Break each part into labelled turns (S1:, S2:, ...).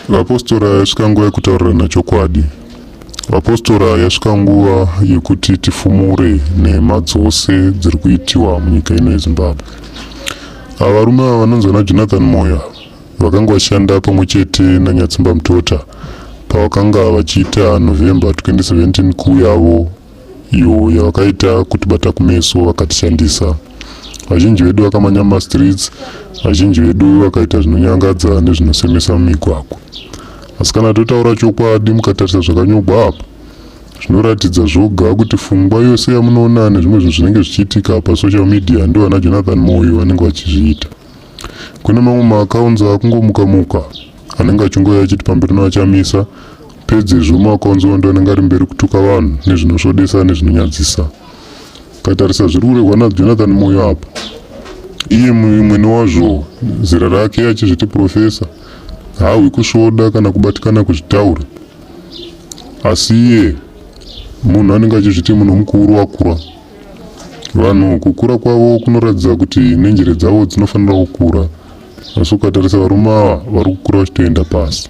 S1: Vapostora yasvika nguva yekutaurirana chokwadi. Vapostora yasvika nguva yekuti tifumure nhema dzose dziri kuitiwa munyika ino yeZimbabwe. Varume ava vanonzi naJonathan Moyo vakanga vachishanda pamwe chete naMadzibaba pavakanga vachiita November 2017 kuu yavo iyo yavakaita kutibata kumeso vakatishandisa. Vazhinji vedu vakamanya mastreets, vazhinji vedu vakaita zvinonyangadza nezvinosemesa mumigwagwa. Asi kana totaura chokwadi mukatarisa zvakanyorwa apa, zvinoratidza zvoga kuti pfungwa yose yamunoona nezvimwe zvinhu zvinenge zvichiitika pasocial media ndo naJonathan Moyo vanenge vachizviita. Kune mamwe maakaunts akungomuka anenge achingoya achiti pamberi navachamisa, pedzezvo maakaunts ndo anenge ari mberi kutuka vanhu nezvinosvodesa nezvinonyadzisa. Katarisa zviri kuregwa naJonathan Moyo apa, iye mwene wazvo zera rake achizviti profesa, haawi kusvoda kana kubatikana kuzvitaura, asi iye munhu anenge achizviti munhu mukuru wakura. Vanhu kukura kwavo kunoratidza kuti nenjere dzavo dzinofanira kukura, asi ukatarisa varume ava vari kukura vachitoenda pasi.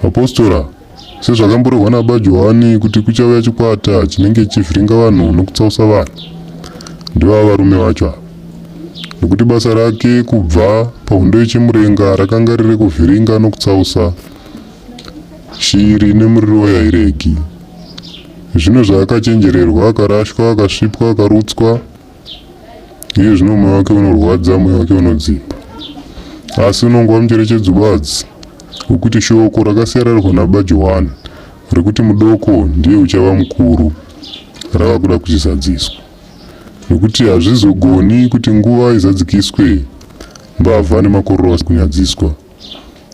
S1: Vapostora sezvakamborehwa naBajohani kuti kuchauya chikwata chinenge chichivhiringa vanhu nokutsausa vanhu, ndivo varume vacho ava. Nokuti basa rake kubva pahondo yechimurenga rakanga riri kuvhiringa nokutsausa shiri nemuriro yairegi. Zvino zvaakachenjererwa, akarashwa, akasvipwa, akarutswa, iye zvino mwoyo wake unorwadza, mwoyo wake unodzimba. Asi unongova mucherechedzo badzi wekuti shoko rakasiya rarihwa naBajohani rekuti mudoko ndiye uchava mukuru rava kuda kuchizadziswa. Nokuti hazvizogoni kuti nguva izadzikiswe mbavha nemakororo kunyadziswa.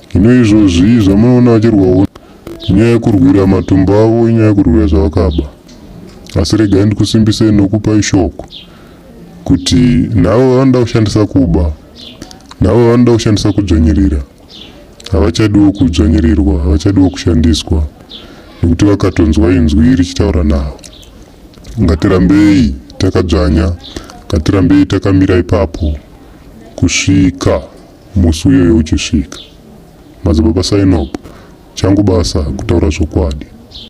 S1: Hino izvozvi zvamunoona vachirwawo inyaya yekurwira matombo avo, inyaya yekurwira zvavakaba. Asi regai ndikusimbisei nokupai shoko kuti navo vanoda kushandisa kuba, navo vanoda kushandisa kudzvanyirira, havachadiwo kudzvanyirirwa, havachadiwo kushandiswa, nekuti vakatonzwa inzwi richitaura navo. Ngatirambei takadzvanya, ngatirambei takamira ipapo kusvika musi uyoyo uchisvika. Madzibaba Synob, changu basa kutaura zvokwadi.